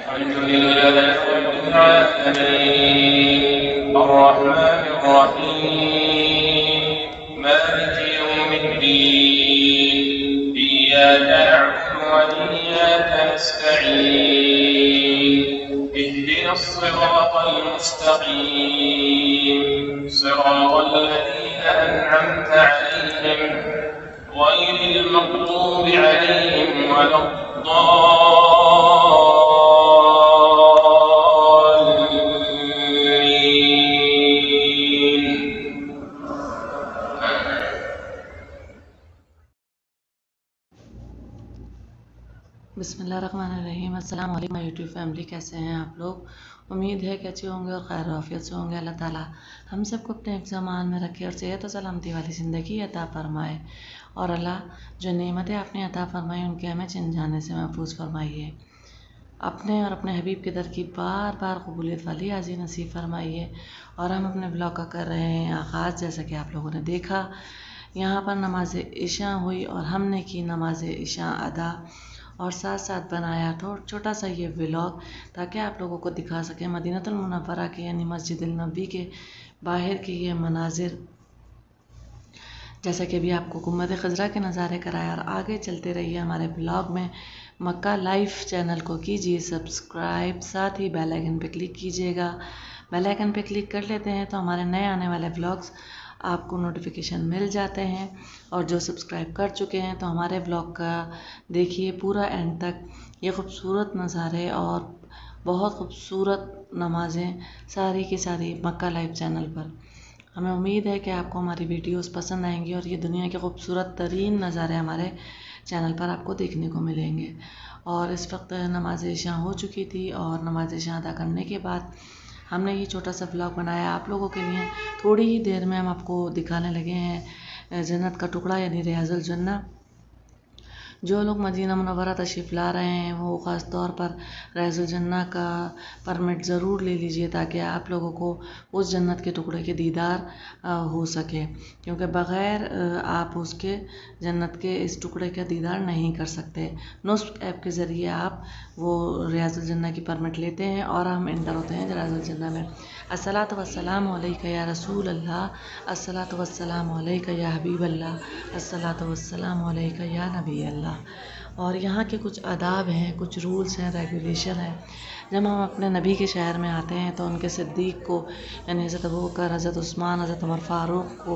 الحمد لله رب العالمين الرحمن الرحيم مالك يوم الدين إياك نعبد وإياك نستعين اهدنا الصراط المستقيم صراط الذين أنعمت عليهم غير المغضوب عليهم ولا الضالين. بسم اللہ الرحمن الرحیم۔ السلام علیکم یوٹیوب فیملی، کیسے ہیں آپ لوگ؟ امید ہے کہ اچھے ہوں گے اور خیر و عافیت سے ہوں گے۔ اللہ تعالیٰ ہم سب کو اپنے حفظ امان میں رکھے اور صحت و سلامتی والی زندگی عطا فرمائے، اور اللہ جو نعمتیں آپ نے عطا فرمائی ان کے ہمیں چھن جانے سے محفوظ فرمائیے۔ اپنے اور اپنے حبیب کی در کی بار بار قبولیت والی حاضری نصیب فرمائیے۔ اور ہم اپنے بلاگ کا کر رہے ہیں آغاز، جیسا کہ آپ لوگوں نے دیکھا یہاں پر نماز عشاء ہوئی اور ہم نے کی نماز عشاء ادا، اور ساتھ ساتھ بنایا چھوٹا سا یہ ولاگ تاکہ آپ لوگوں کو دکھا سکیں مدینہ المنورہ کے یعنی مسجد النبی کے باہر کے یہ مناظر، جیسا کہ ابھی آپ کو گنبد خضرا کے نظارے کرائے۔ اور آگے چلتے رہیے ہمارے بلاگ میں۔ مکہ لائف چینل کو کیجیے سبسکرائب، ساتھ ہی بیل آئیکن پہ کلک کیجیے گا۔ بیل آئیکن پہ کلک کر لیتے ہیں تو ہمارے نئے آنے والے بلاگز آپ کو نوٹیفیکیشن مل جاتے ہیں، اور جو سبسکرائب کر چکے ہیں تو ہمارے بلاگ کا دیکھیے پورا اینڈ تک، یہ خوبصورت نظارے اور بہت خوبصورت نمازیں ساری کی ساری مکہ لائف چینل پر۔ ہمیں امید ہے کہ آپ کو ہماری ویڈیوز پسند آئیں گی اور یہ دنیا کے خوبصورت ترین نظارے ہمارے چینل پر آپ کو دیکھنے کو ملیں گے۔ اور اس وقت نماز عشاء ہو چکی تھی، اور نماز عشاء ادا کرنے کے بعد ہم نے یہ چھوٹا سا ولاگ بنایا آپ لوگوں کے لیے۔ تھوڑی ہی دیر میں ہم آپ کو دکھانے لگے ہیں جنت کا ٹکڑا یعنی ریاض الجنہ۔ جو لوگ مدینہ منورہ تشریف لا رہے ہیں وہ خاص طور پر ریاض الجنہ کا پرمٹ ضرور لے لیجئے تاکہ آپ لوگوں کو اس جنت کے ٹکڑے کے دیدار ہو سکے، کیونکہ بغیر آپ اس کے جنت کے اس ٹکڑے کا دیدار نہیں کر سکتے۔ نصب ایپ کے ذریعے آپ وہ ریاض الجنہ کی پرمٹ لیتے ہیں اور ہم انٹر ہوتے ہیں ریاض الجنہ میں۔ الصلاۃ والسلام علیک یا رسول اللہ، الصلاۃ والسلام علیک یا حبیب اللہ، الصلاۃ والسلام علیک یا نبی اللہ۔ اور یہاں کے کچھ آداب ہیں، کچھ رولز ہیں، ریگولیشن ہیں۔ جب ہم اپنے نبی کے شہر میں آتے ہیں تو ان کے صدیق کو یعنی حضرت ابوبکر، حضرت عثمان، حضرت عمر فاروق کو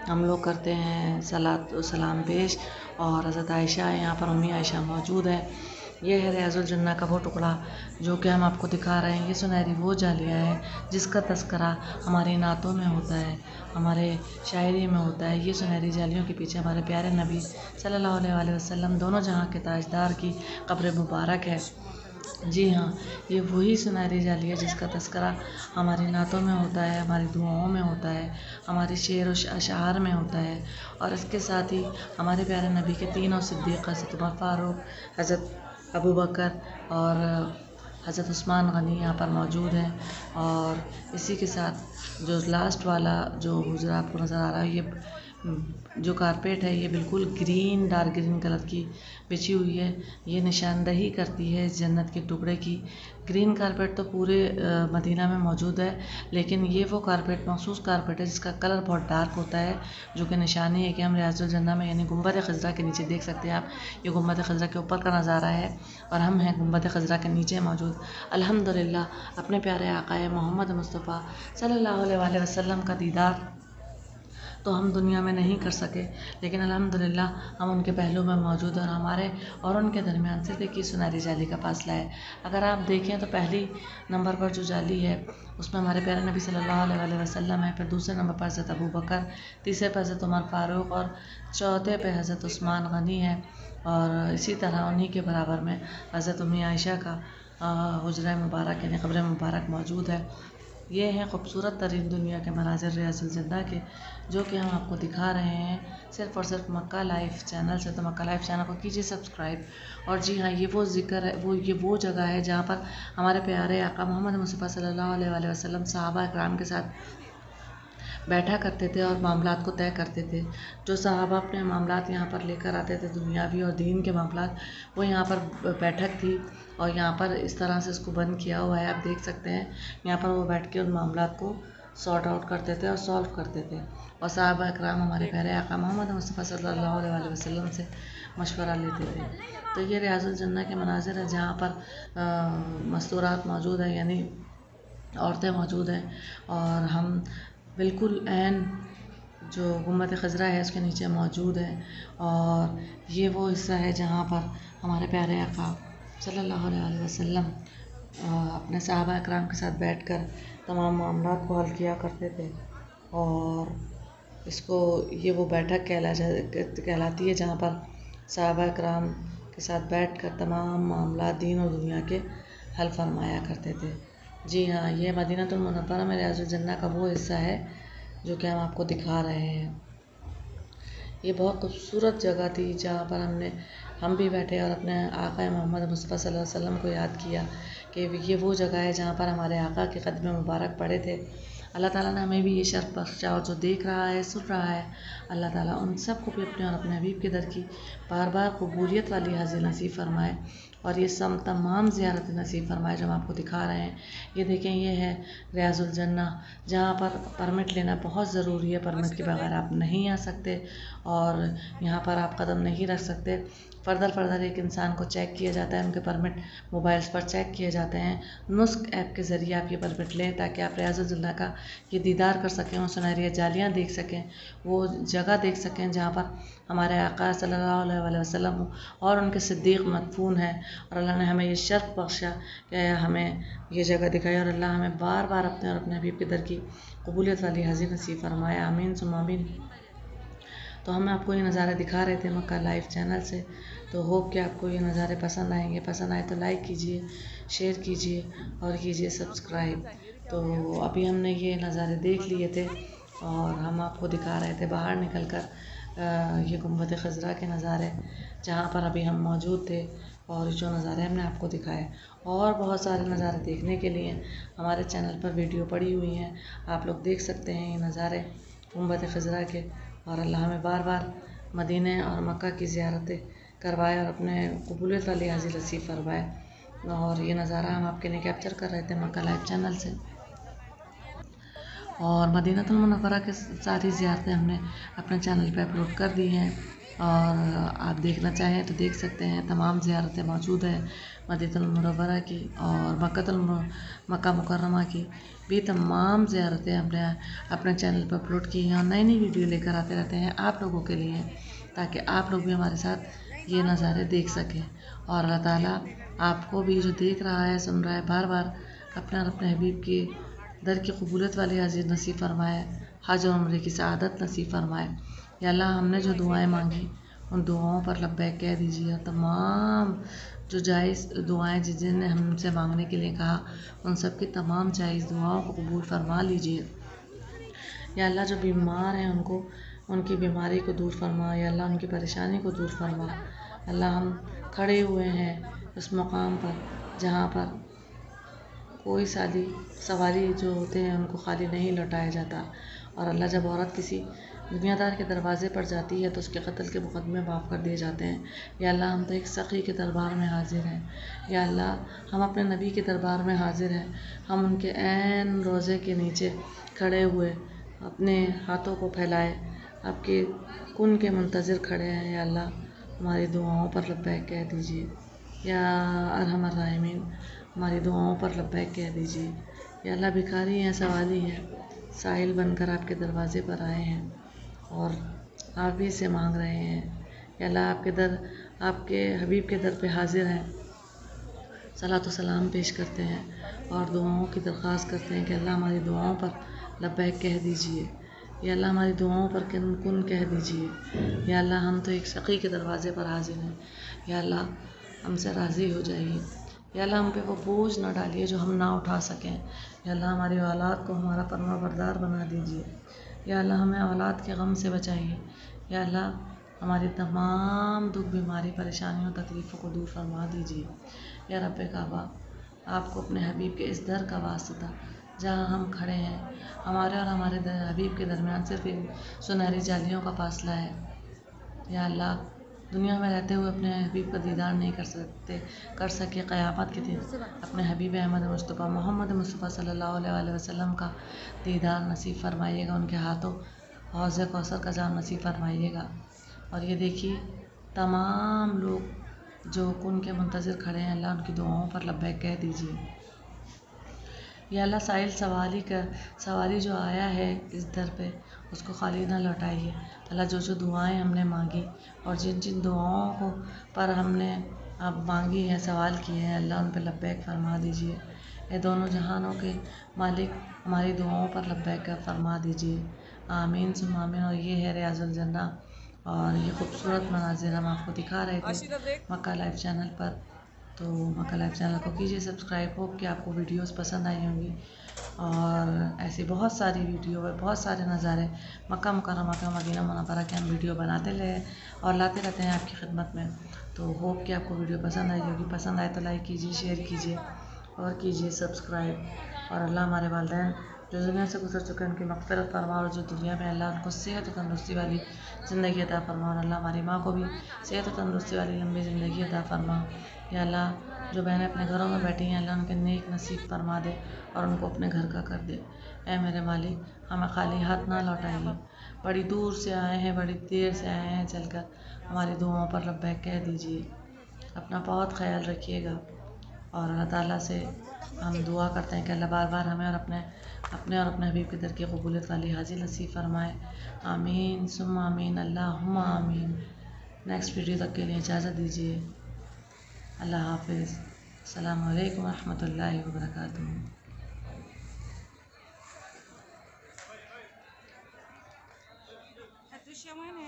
ہم لوگ کرتے ہیں صلاۃ و سلام پیش، اور حضرت عائشہ یہاں پر امی عائشہ موجود ہے۔ یہ ہے ریاض الجنہ کا وہ ٹکڑا جو کہ ہم آپ کو دکھا رہے ہیں۔ یہ سنہری وہ جالیہ ہے جس کا تذکرہ ہماری نعتوں میں ہوتا ہے، ہمارے شاعری میں ہوتا ہے۔ یہ سنہری جالیوں کے پیچھے ہمارے پیارے نبی صلی اللہ علیہ وسلم دونوں جہاں کے تاجدار کی قبر مبارک ہے۔ جی ہاں، یہ وہی سنہری جالی ہے جس کا تذکرہ ہماری نعتوں میں ہوتا ہے، ہماری دعاؤں میں ہوتا ہے، ہمارے شعر و اشعار میں ہوتا ہے، اور اس کے ساتھ ہی ہمارے پیارے نبی کے تینوں صدیق حضرت عمر فاروق، حضرت ابوبکر اور حضرت عثمان غنی یہاں پر موجود ہیں۔ اور اسی کے ساتھ جو لاسٹ والا جو حجرہ آپ کو نظر آ رہا ہے، یہ جو کارپیٹ ہے یہ بالکل گرین، ڈارک گرین کلر کی بچھی ہوئی ہے۔ یہ نشاندہی کرتی ہے اس جنت کے ٹکڑے کی۔ گرین کارپیٹ تو پورے مدینہ میں موجود ہے، لیکن یہ وہ کارپیٹ، مخصوص کارپیٹ ہے جس کا کلر بہت ڈارک ہوتا ہے، جو کہ نشانی ہے کہ ہم ریاض الجنہ میں یعنی گنبد خضرا کے نیچے دیکھ سکتے ہیں آپ۔ یہ گنبد خضرا کے اوپر کا نظارہ ہے اور ہم ہیں گنبد خضرا کے نیچے موجود۔ الحمدللہ اپنے پیارے آقا محمد مصطفیٰ صلی اللہ علیہ وآلہ وسلم کا دیدار تو ہم دنیا میں نہیں کر سکے، لیکن الحمدللہ ہم ان کے پہلو میں موجود ہیں، اور ہمارے اور ان کے درمیان صرف ایک ہی سنہری جالی کا فاصلہ ہے۔ اگر آپ دیکھیں تو پہلی نمبر پر جو جالی ہے اس میں ہمارے پیارے نبی صلی اللہ علیہ وآلہ وسلم ہے، پھر دوسرے نمبر پر حضرت ابوبکر، تیسرے پر حضرت عمر فاروق اور چوتھے پہ حضرت عثمان غنی ہے، اور اسی طرح انہی کے برابر میں حضرت امی عائشہ کا حجرہ مبارک یعنی قبر مبارک موجود ہے۔ یہ ہیں خوبصورت ترین دنیا کے مناظر ریاض الجنہ کے، جو کہ ہم آپ کو دکھا رہے ہیں صرف اور صرف مکہ لائف چینل سے۔ تو مکہ لائف چینل کو کیجیے سبسکرائب۔ اور جی ہاں، یہ وہ ذکر ہے، یہ وہ جگہ ہے جہاں پر ہمارے پیارے آقا محمد مصطفیٰ صلی اللہ علیہ وآلہ وسلم صحابہ اکرام کے ساتھ بیٹھا کرتے تھے اور معاملات کو طے کرتے تھے۔ جو صحابہ اپنے معاملات یہاں پر لے کر آتے تھے، دنیاوی اور دین کے معاملات، وہ یہاں پر بیٹھک تھی، اور یہاں پر اس طرح سے اس کو بند کیا ہوا ہے، آپ دیکھ سکتے ہیں۔ یہاں پر وہ بیٹھ کے ان معاملات کو سارٹ آؤٹ کرتے تھے اور سولو کرتے تھے، اور صحابہ اکرام ہمارے پیارے آقا محمد مصطفیٰ صلی اللہ علیہ وآلہ وسلم سے مشورہ لیتے تھے۔ تو یہ ریاض الجنہ کے مناظر ہیں جہاں پر مستورات موجود ہیں، یعنی عورتیں موجود ہیں، اور ہم بالکل عین جو گنبد خضرا ہے اس کے نیچے موجود ہیں۔ اور یہ وہ حصہ ہے جہاں پر ہمارے پیارے آقا صلی اللہ علیہ وآلہ وسلم اپنے صحابہ اکرام کے ساتھ بیٹھ کر تمام معاملات کو حل کیا کرتے تھے، اور اس کو یہ وہ بیٹھک کہلاتی ہے جہاں پر صحابہ اکرام کے ساتھ بیٹھ کر تمام معاملات دین اور دنیا کے حل فرمایا کرتے تھے۔ جی ہاں، یہ مدینہ المنورہ میں ریاض الجنہ کا وہ حصہ ہے جو کہ ہم آپ کو دکھا رہے ہیں۔ یہ بہت خوبصورت جگہ تھی جہاں پر ہم بھی بیٹھے اور اپنے آقا محمد مصطفیٰ صلی اللہ علیہ وسلم کو یاد کیا کہ یہ وہ جگہ ہے جہاں پر ہمارے آقا کے قدم مبارک پڑے تھے۔ اللہ تعالیٰ نے ہمیں بھی یہ شرف بخشا، اور جو دیکھ رہا ہے، سن رہا ہے، اللہ تعالیٰ ان سب کو بھی اپنے اور اپنے حبیب کے در کی بار بار قبولیت والی حاضری نصیب فرمائے، اور یہ تمام زیارت نصیب فرمائے جو ہم آپ کو دکھا رہے ہیں۔ یہ دیکھیں، یہ ہے ریاض الجنہ جہاں پر پرمٹ لینا بہت ضروری ہے، پرمٹ کے بغیر آپ نہیں آ سکتے، اور یہاں پر آپ قدم نہیں رکھ سکتے۔ فردر ایک انسان کو چیک کیا جاتا ہے، ان کے پرمٹ موبائلز پر چیک کیے جاتے ہیں۔ نسک ایپ کے ذریعے آپ یہ پرمٹ لیں تاکہ آپ ریاض الجنہ کا یہ دیدار کر سکیں، وہ سنہری جالیاں دیکھ سکیں، وہ جگہ دیکھ سکیں جہاں پر ہمارے آقا صلی اللہ علیہ وآلہ وسلم اور ان کے صدیق مدفون ہیں۔ اور اللہ نے ہمیں یہ شرف بخشا کہ ہمیں یہ جگہ دکھائی، اور اللہ ہمیں بار بار اپنے اور اپنے حبیب کے در کی قبولیت والی حاضری نصیب فرمائے، آمین ثم آمین۔ تو ہم آپ کو یہ نظارے دکھا رہے تھے مکہ لائف چینل سے، تو ہوپ کہ آپ کو یہ نظارے پسند آئیں گے۔ پسند آئے تو لائک کیجیے، شیئر کیجیے اور کیجیے سبسکرائب۔ تو ابھی ہم نے یہ نظارے دیکھ لیے تھے، اور ہم آپ کو دکھا رہے تھے باہر نکل کر یہ گنبد خضرا کے نظارے جہاں پر ابھی ہم موجود تھے، اور جو نظارے ہم نے آپ کو دکھائے۔ اور بہت سارے نظارے دیکھنے کے لیے ہمارے چینل پر ویڈیو پڑی ہوئی ہیں، آپ لوگ دیکھ سکتے ہیں یہ نظارے گنبد خضرا کے۔ اور اللہ ہمیں بار بار مدینہ اور مکہ کی زیارتیں کروائے اور اپنے قبولیت والی حاضری نصیب فرمائے۔ اور یہ نظارہ ہم آپ کے لیے کیپچر کر رہے تھے مکہ لائف چینل سے۔ اور مدینہ المنورہ کے ساری زیارتیں ہم نے اپنے چینل پہ اپلوڈ کر دی ہیں، اور آپ دیکھنا چاہیں تو دیکھ سکتے ہیں۔ تمام زیارتیں موجود ہیں مدینہ المنورہ کی، اور مکہ مکرمہ کی بھی تمام زیارتیں ہم نے اپنے چینل پر اپلوڈ کی ہیں، اور نئی ویڈیو لے کر آتے رہتے ہیں آپ لوگوں کے لیے، تاکہ آپ لوگ بھی ہمارے ساتھ یہ نظارے دیکھ سکیں۔ اور اللہ تعالیٰ آپ کو بھی جو دیکھ رہا ہے، سن رہا ہے، بار بار اپنے اور اپنے حبیب کی در کی قبولیت والی حاضری نصیب فرمائے، حج اور عمرے کی سعادت نصیب فرمائے۔ یا اللہ، ہم نے جو دعائیں مانگی ان دعاؤں پر لبیک کہہ دیجیے، اور تمام جو جائز دعائیں جن نے ہم سے مانگنے کے لیے کہا ان سب کی تمام جائز دعاؤں کو قبول فرما لیجیے۔ یا اللہ جو بیمار ہیں ان کی بیماری کو دور فرما، یا اللہ ان کی پریشانی کو دور فرما۔ اللہ ہم کھڑے ہوئے ہیں اس مقام پر جہاں پر کوئی سواری جو ہوتے ہیں ان کو خالی نہیں لوٹایا جاتا، اور اللہ جب عورت کسی دنیا دار کے دروازے پر جاتی ہے تو اس کے قتل کے مقدمے معاف کر دیے جاتے ہیں۔ یا اللہ ہم تو ایک سخی کے دربار میں حاضر ہیں۔ یا اللہ ہم اپنے نبی کے دربار میں حاضر ہیں، ہم ان کے عین روضے کے نیچے کھڑے ہوئے اپنے ہاتھوں کو پھیلائے آپ کے کن کے منتظر کھڑے ہیں۔ یا اللہ ہماری دعاؤں پر لبیک کہہ دیجیے، یا ارحم الراحمین ہماری دعاؤں پر لبیک کہہ دیجیے۔ یا اللہ بھکاری ہیں، سوالی ہیں، سائل بن کر آپ کے دروازے پر آئے ہیں اور آپ ہی سے مانگ رہے ہیں۔ یا اللہ آپ کے حبیب کے در پہ حاضر ہیں، صلاۃ و سلام پیش کرتے ہیں اور دعاؤں کی درخواست کرتے ہیں کہ اللہ ہماری دعاؤں پر لبیک کہہ دیجیے۔ یا اللہ ہماری دعاؤں پر کن کہہ دیجیے۔ یا اللہ ہم تو ایک سقی کے دروازے پر حاضر ہیں، یا اللہ ہم سے راضی ہو جائیے۔ یا اللہ ہم پہ وہ بوجھ نہ ڈالیے جو ہم نہ اٹھا سکیں۔ یا اللہ ہماری اولاد کو ہمارا فرما بردار بنا دیجیے۔ یا اللہ ہمیں اولاد کے غم سے بچائیے۔ یا اللہ ہماری تمام دکھ بیماری پریشانیوں تکلیفوں کو دور فرما دیجیے۔ یا رب کعبہ آپ کو اپنے حبیب کے اس در کا واسطہ جہاں ہم کھڑے ہیں، ہمارے اور ہمارے حبیب کے درمیان صرف سنہری جالیوں کا فاصلہ ہے۔ یا اللہ دنیا میں رہتے ہوئے اپنے حبیب کا دیدار نہیں کر سکے، قیامت کے دن اپنے حبیب احمد مصطفیٰ محمد مصطفیٰ صلی اللہ علیہ وسلم کا دیدار نصیب فرمائیے گا، ان کے ہاتھوں حوض کوثر کا جام نصیب فرمائیے گا۔ اور یہ دیکھیے تمام لوگ جو کن کے منتظر کھڑے ہیں، اللہ ان کی دعاؤں پر لبیک کہہ دیجیے۔ یا اللہ سوالی جو آیا ہے اس در پہ اس کو خالی نہ لوٹائیے۔ اللہ جو دعائیں ہم نے مانگی اور جن دعاؤں پر ہم نے اب مانگی ہیں، سوال کیے ہیں، اللہ ان پہ لبیک فرما دیجیے۔ اے دونوں جہانوں کے مالک ہماری دعاؤں پر لبیک فرما دیجیے، آمین ثم آمین۔ اور یہ ہے ریاض الجنہ اور یہ خوبصورت مناظر ہم آپ کو دکھا رہے تھے مکہ لائف چینل پر۔ تو مکہ لائف چینل کو کیجیے سبسکرائب۔ ہوپ کہ آپ کو ویڈیوز پسند آئی ہوں گی، اور ایسی بہت ساری ویڈیو ہے، بہت سارے نظارے مکہ مکرمہ کا، مدینہ منورہ کے ہم ویڈیو بناتے رہے اور لاتے رہتے ہیں آپ کی خدمت میں۔ تو ہوپ کہ آپ کو ویڈیو پسند آئی ہوگی، پسند آئے تو لائک کیجیے، شیئر کیجیے اور کیجیے سبسکرائب۔ اور اللہ ہمارے والدین جو دنیا سے گزر چکے ہیں ان کی مغفرت فرما، اور جو دنیا میں اللہ ان کو صحت و تندرستی والی زندگی عطا فرما، اور اللہ ہماری ماں کو بھی صحت و تندرستی والی لمبی زندگی عطا فرما۔ یا اللہ جو بہنیں اپنے گھروں میں بیٹھی ہیں، اللہ ان کے نیک نصیب فرما دے اور ان کو اپنے گھر کا کر دے۔ اے میرے مالک ہمیں خالی ہاتھ نہ لوٹائیے، بڑی دور سے آئے ہیں، بڑی دیر سے آئے ہیں چل کر، ہماری دعاؤں پر لبیک کہہ دیجیے۔ اپنا بہت خیال رکھیے گا، اور اللہ تعالیٰ سے ہم دعا کرتے ہیں کہ اللہ بار بار ہمیں اور اپنے حبیب کے در کی قبولیت والی حاضر نصیب فرمائے، آمین ثم آمین، اللہم آمین۔ نیکسٹ ویڈیو تک کے لیے اجازت دیجیے، اللہ حافظ، السلام علیکم ورحمۃ اللہ وبرکاتہ۔ دృశ్యమైన